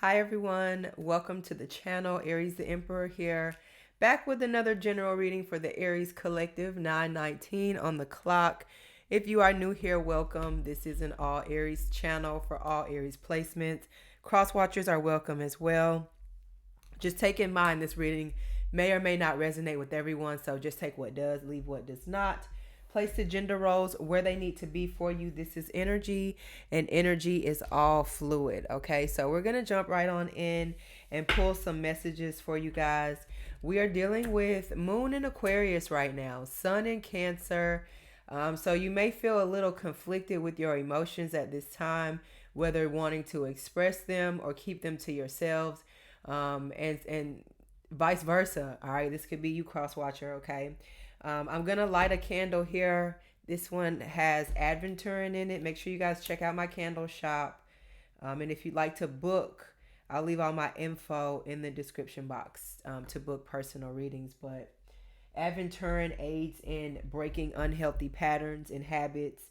Hi everyone, welcome to the channel. Aries the Emperor here, back with another general reading for the Aries Collective, 9:19 on the clock. If you are new here, welcome. This is an all Aries channel for all Aries placements. Cross watchers are welcome as well. Just take in mind this reading may or may not resonate with everyone, so just take what does, leave what does not. Place the gender roles where they need to be for you. This is energy, and energy is all fluid. Okay, so we're going to jump right on in and pull some messages for you guys. We are dealing with Moon in Aquarius right now, Sun in Cancer. So you may feel a little conflicted with your emotions at this time, whether wanting to express them or keep them to yourselves, and vice versa. All right, this could be you, cross watcher. Okay. I'm going to light a candle here. This one has Adventuring in it. Make sure you guys check out my candle shop. And if you'd like to book, I'll leave all my info in the description box to book personal readings. But Adventuring aids in breaking unhealthy patterns and habits.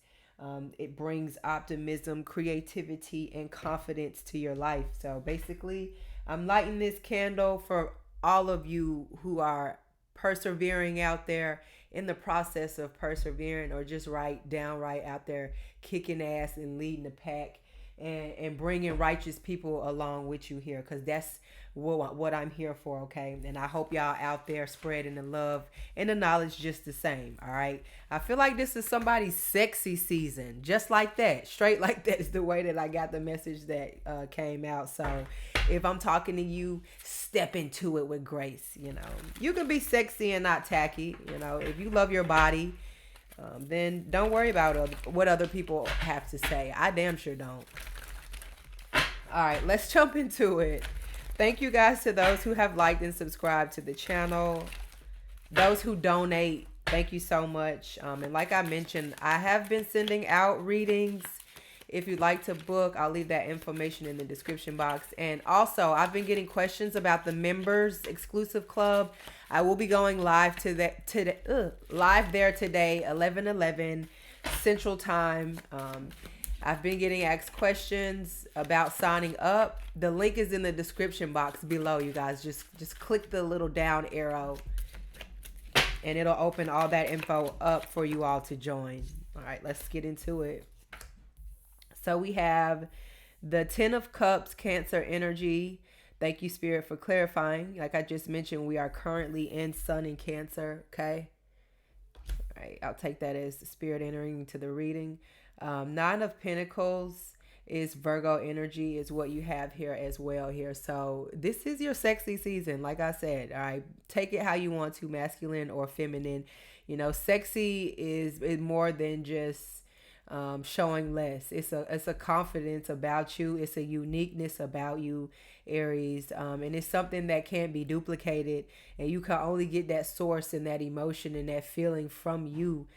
It brings optimism, creativity, and confidence to your life. So basically, I'm lighting this candle for all of you who are persevering out there, in the process of persevering, or just downright out there kicking ass and leading the pack, and bringing righteous people along with you here, because that's what I'm here for. Okay, and I hope y'all out there spreading the love and the knowledge just the same. All right, I feel like this is somebody's sexy season, just like that, straight like that is the way that I got the message that came out. So if I'm talking to you, step into it with grace. You can be sexy and not tacky. If you love your body, then don't worry about what other people have to say. I damn sure don't. All right, let's jump into it. Thank you guys to those who have liked and subscribed to the channel. Those who donate, thank you so much. And like I mentioned, I have been sending out readings. If you'd like to book, I'll leave that information in the description box. And also, I've been getting questions about the members exclusive club. I will be going live live there today, 11:11 Central Time. I've been getting asked questions about signing up. The link is in the description box below, you guys. Just click the little down arrow, and it'll open all that info up for you all to join. All right, let's get into it. So we have the 10 of Cups, Cancer energy. Thank you, Spirit, for clarifying. Like I just mentioned, we are currently in Sun in Cancer, okay? All right, I'll take that as the Spirit entering into the reading. 9 of Pentacles is Virgo energy, is what you have here as well here. So this is your sexy season, like I said. All right, take it how you want to, masculine or feminine. Sexy is more than just showing less. It's a confidence about you. It's a uniqueness about you, Aries, and it's something that can't be duplicated, and you can only get that source and that emotion and that feeling from you.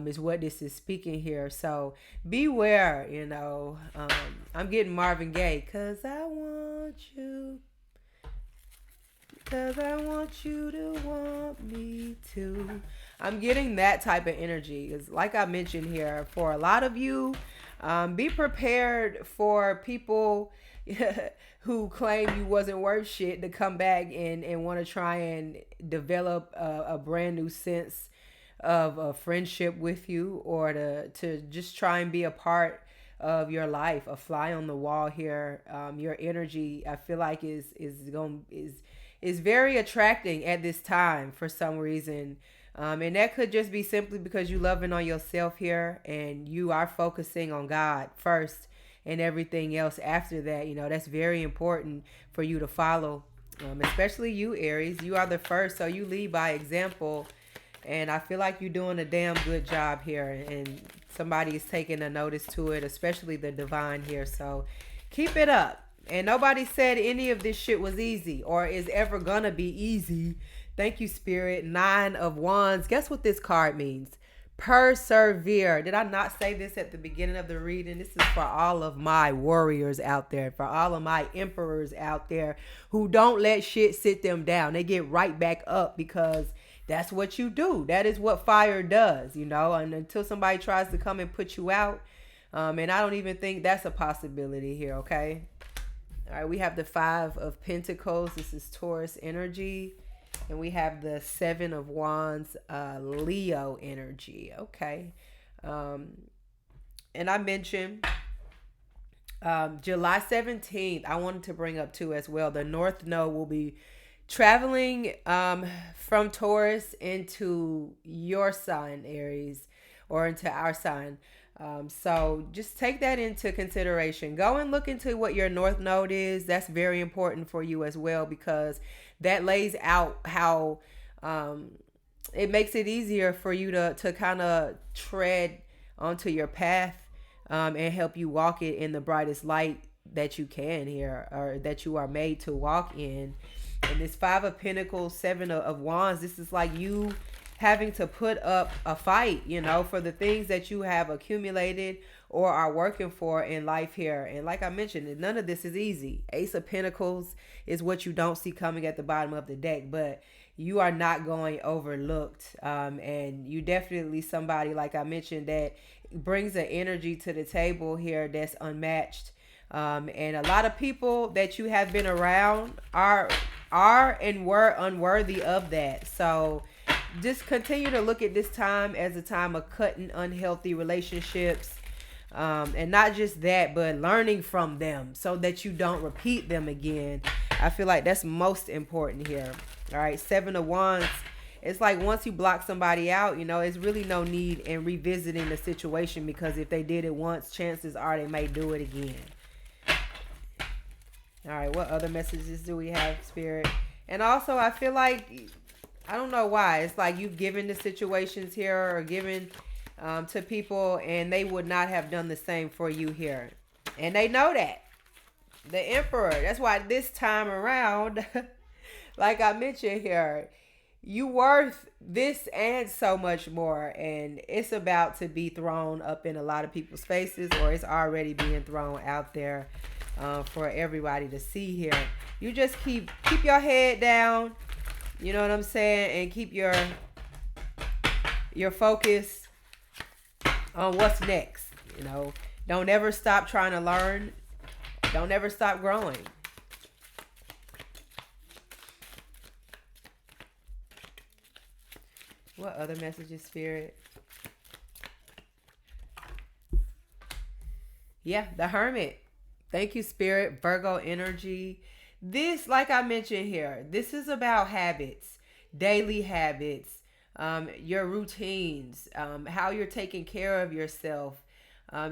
Is what this is speaking here. So beware. I'm getting Marvin Gaye, cause I want you to want me too. I'm getting that type of energy. It's like I mentioned here, for a lot of you, be prepared for people who claim you wasn't worth shit to come back and want to try and develop a brand new sense of a friendship with you, or to just try and be a part of your life, a fly on the wall here. Your energy, I feel like is very attracting at this time for some reason. And that could just be simply because you loving on yourself here, and you are focusing on God first and everything else after that. That's very important for you to follow, especially you, Aries. You are the first, so you lead by example. And I feel like you're doing a damn good job here, and somebody is taking a notice to it, especially the divine here. So keep it up. And nobody said any of this shit was easy or is ever gonna be easy. Thank you, Spirit. 9 of Wands. Guess what this card means? Persevere. Did I not say this at the beginning of the reading? This is for all of my warriors out there, for all of my emperors out there who don't let shit sit them down. They get right back up, because that's what you do. That is what fire does, and until somebody tries to come and put you out, and I don't even think that's a possibility here, okay? All right, we have the Five of Pentacles. This is Taurus energy. And we have the Seven of Wands, Leo energy. Okay. And I mentioned July 17th, I wanted to bring up too as well. The North Node will be traveling from Taurus into your sign, Aries, or into our sign. So just take that into consideration. Go and look into what your North Node is. That's very important for you as well, because that lays out how it makes it easier for you to kind of tread onto your path and help you walk it in the brightest light that you can here, or that you are made to walk in. And this Five of Pentacles, Seven of Wands, this is like you having to put up a fight, you know, for the things that you have accumulated or are working for in life here. And like I mentioned, none of this is easy. Ace of Pentacles is what you don't see coming at the bottom of the deck, but you are not going overlooked. And you definitely somebody, like I mentioned, that brings an energy to the table here that's unmatched. And a lot of people that you have been around are and were unworthy of that. So just continue to look at this time as a time of cutting unhealthy relationships. And not just that, but learning from them so that you don't repeat them again. I feel like that's most important here. All right, Seven of Wands. It's like once you block somebody out, you know, it's really no need in revisiting the situation, because if they did it once, chances are they may do it again. All right, what other messages do we have, Spirit? And also, I feel like, I don't know why, it's like you've given the situations here, or given to people, and they would not have done the same for you here. And they know that. The Emperor. That's why this time around, like I mentioned here, you worth this and so much more. And it's about to be thrown up in a lot of people's faces, or it's already being thrown out there for everybody to see here. You just keep your head down, you know what I'm saying, and keep your focus on what's next. You know, don't ever stop trying to learn. Don't ever stop growing. What other messages, Spirit? Yeah, the Hermit. Thank you, Spirit. Virgo energy. This, like I mentioned here, this is about habits, daily habits, your routines, how you're taking care of yourself,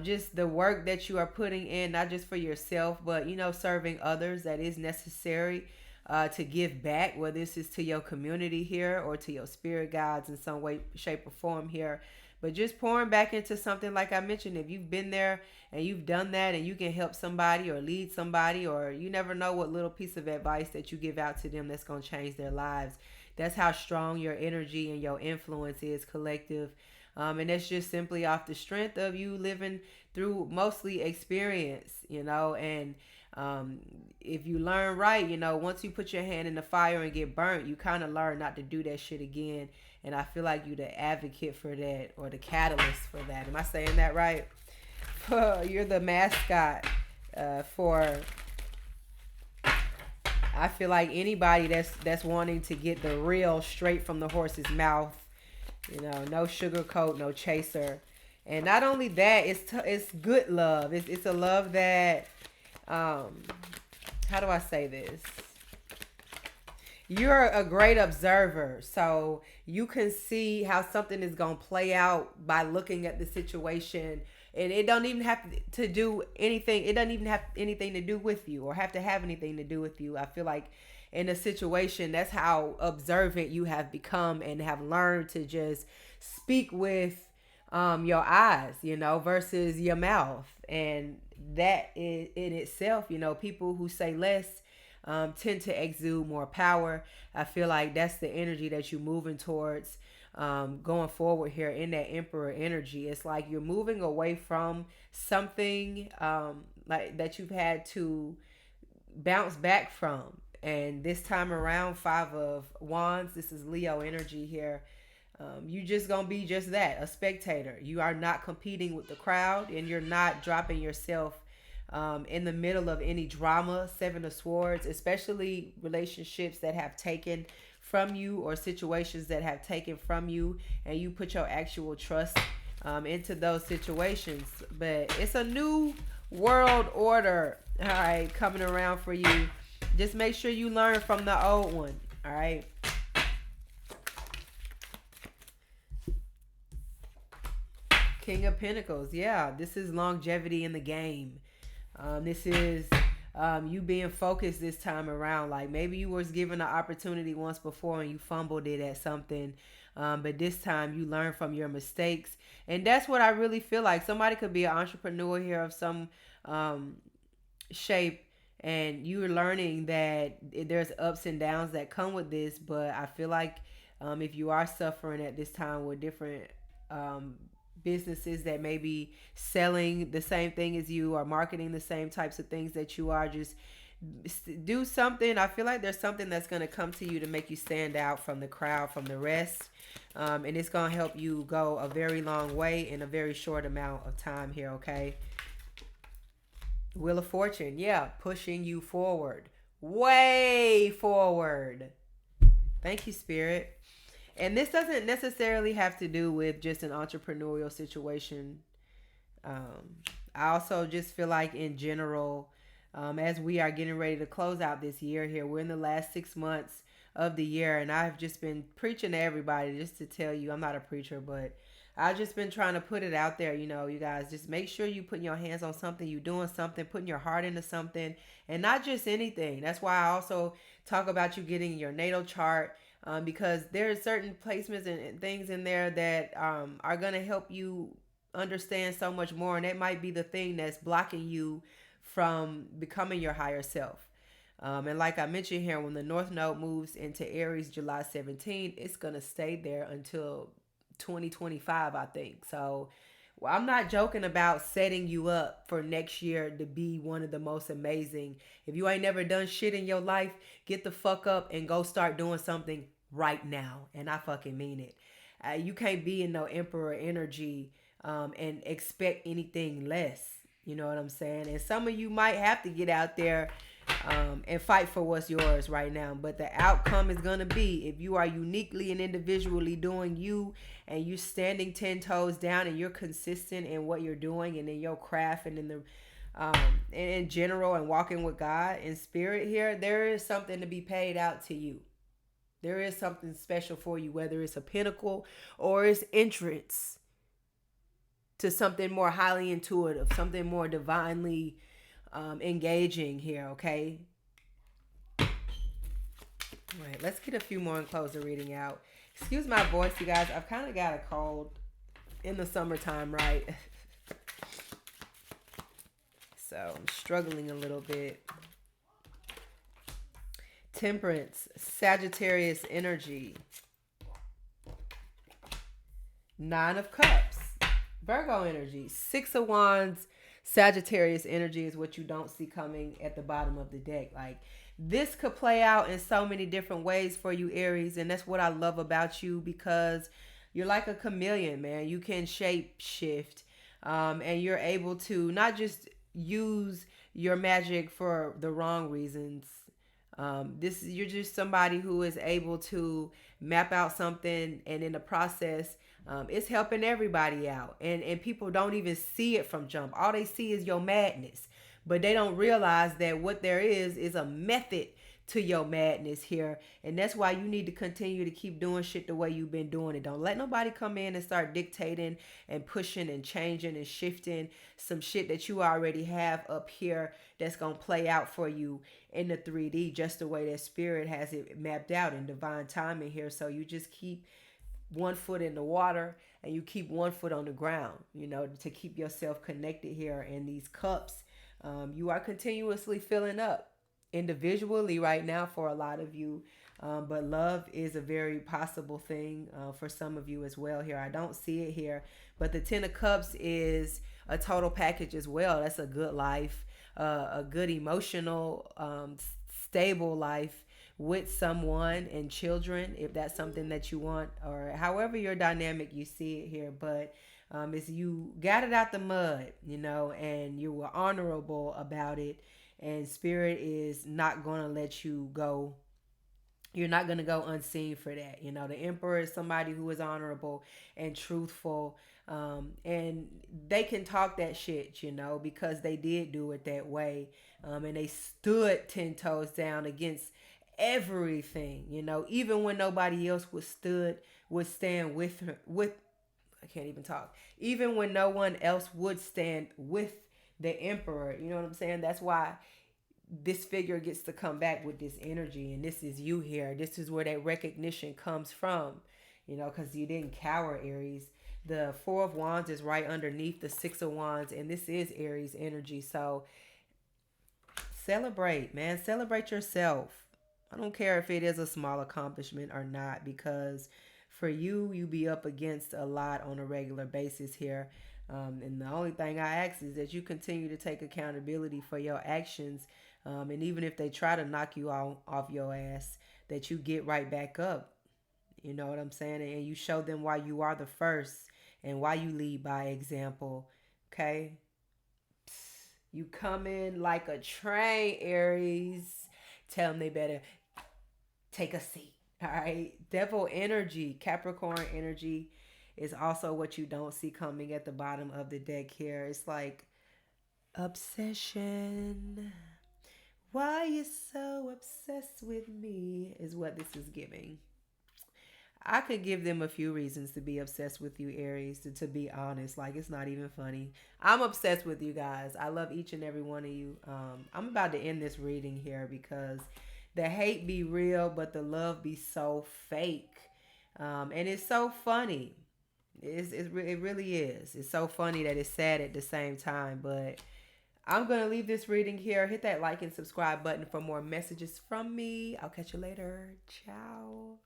just the work that you are putting in, not just for yourself, but, you know, serving others. That is necessary to give back, whether this is to your community here or to your spirit guides in some way, shape, or form here. But just pouring back into something, like I mentioned, if you've been there and you've done that and you can help somebody or lead somebody, or you never know what little piece of advice that you give out to them that's going to change their lives. That's how strong your energy and your influence is, collective. And that's just simply off the strength of you living through mostly experience, you know. And if you learn right, you know, once you put your hand in the fire and get burnt, you kind of learn not to do that shit again. And I feel like you're the advocate for that, or the catalyst for that. Am I saying that right? You're the mascot for, I feel like, anybody that's wanting to get the real straight from the horse's mouth. You know, no sugarcoat, no chaser. And not only that, it's good love. It's a love that, how do I say this? You're a great observer, so you can see how something is going to play out by looking at the situation. And it don't even have to do anything. It doesn't even have anything to do with you, or have to have anything to do with you. I feel like in a situation, that's how observant you have become, and have learned to just speak with your eyes, you know, versus your mouth. And that is in itself, you know, people who say less tend to exude more power. I feel like that's the energy that you're moving towards going forward here in that Emperor energy. It's like you're moving away from something like that you've had to bounce back from. And this time around, Five of Wands, this is Leo energy here. You just gonna be just that, a spectator. You are not competing with the crowd, and you're not dropping yourself in the middle of any drama. Seven of Swords, especially relationships that have taken from you or situations that have taken from you, and you put your actual trust into those situations. But it's a new world order, all right, coming around for you. Just make sure you learn from the old one, all right? King of Pentacles. Yeah, this is longevity in the game. This is you being focused this time around. Like maybe you was given an opportunity once before and you fumbled it at something. But this time you learn from your mistakes. And that's what I really feel like. Somebody could be an entrepreneur here of some shape, and you're learning that there's ups and downs that come with this. But I feel like if you are suffering at this time with different um, businesses that may be selling the same thing as you or marketing the same types of things that you are, just do something. I feel like there's something that's going to come to you to make you stand out from the crowd, from the rest. And it's going to help you go a very long way in a very short amount of time here, okay? Wheel of Fortune, yeah, pushing you forward, way forward. Thank you, Spirit. And this doesn't necessarily have to do with just an entrepreneurial situation. Um, I also just feel like in general, as we are getting ready to close out this year here, we're in the last 6 months of the year, and I've just been preaching to everybody just to tell you, I'm not a preacher, but I've just been trying to put it out there. You know, you guys, just make sure you putting your hands on something, you doing something, putting your heart into something, and not just anything. That's why I also talk about you getting your natal chart, because there are certain placements and things in there that are going to help you understand so much more, and that might be the thing that's blocking you from becoming your higher self. And like I mentioned here, when the North Node moves into Aries July 17th, it's going to stay there until 2025, I think. So well, I'm not joking about setting you up for next year to be one of the most amazing. If you ain't never done shit in your life, get the fuck up and go start doing something right now. And I fucking mean it. You can't be in no emperor energy and expect anything less. You know what I'm saying? And some of you might have to get out there and fight for what's yours right now. But the outcome is going to be, if you are uniquely and individually doing you, and you standing 10 toes down, and you're consistent in what you're doing and in your craft and in the in general, and walking with God in spirit here, there is something to be paid out to you. There is something special for you, whether it's a pinnacle or it's entrance to something more highly intuitive, something more divinely engaging here, okay? All right, let's get a few more and close the reading out. Excuse my voice, you guys. I've kind of got a cold in the summertime, right? So I'm struggling a little bit. Temperance, Sagittarius energy. 9 of Cups, Virgo energy. 6 of Wands, Sagittarius energy is what you don't see coming at the bottom of the deck. Like, this could play out in so many different ways for you, Aries. And that's what I love about you, because you're like a chameleon, man. You can shape shift. And you're able to not just use your magic for the wrong reasons. You're just somebody who is able to map out something, and in the process, it's helping everybody out. And people don't even see it from jump. All they see is your madness. But they don't realize that what there is a method to your madness here. And that's why you need to continue to keep doing shit the way you've been doing it. Don't let nobody come in and start dictating and pushing and changing and shifting some shit that you already have up here that's going to play out for you in the 3D, just the way that spirit has it mapped out in divine timing here. So you just keep one foot in the water and you keep one foot on the ground, you know, to keep yourself connected here. In these cups, you are continuously filling up individually right now for a lot of you. But love is a very possible thing for some of you as well here. I don't see it here, but the 10 of Cups is a total package as well. That's a good life, a good emotional, stable life with someone and children, if that's something that you want, or however your dynamic you see it here. But Is you got it out the mud, you know, and you were honorable about it, and spirit is not going to let you go. You're not going to go unseen for that. You know, the emperor is somebody who is honorable and truthful. And they can talk that shit, you know, because they did do it that way. And they stood 10 toes down against everything, you know, even when nobody else would stand with her, with, I can't even talk, even when no one else would stand with the emperor. You know what I'm saying? That's why this figure gets to come back with this energy, and this is you here. This is where that recognition comes from, you know, because you didn't cower, Aries. The Four of Wands is right underneath the Six of Wands, and this is Aries energy. So celebrate, man. Celebrate yourself. I don't care if it is a small accomplishment or not, because for you, you be up against a lot on a regular basis here. And the only thing I ask is that you continue to take accountability for your actions. And even if they try to knock you off your ass, that you get right back up. You know what I'm saying? And you show them why you are the first and why you lead by example. Okay? You come in like a train, Aries. Tell them they better take a seat. All right. Devil energy, Capricorn energy is also what you don't see coming at the bottom of the deck here. It's like obsession. Why you so obsessed with me is what this is giving. I could give them a few reasons to be obsessed with you, Aries, to be honest. Like, it's not even funny. I'm obsessed with you guys. I love each and every one of you. I'm about to end this reading here because the hate be real, but the love be so fake. And it's so funny. It really is. It's so funny that it's sad at the same time. But I'm going to leave this reading here. Hit that like and subscribe button for more messages from me. I'll catch you later. Ciao.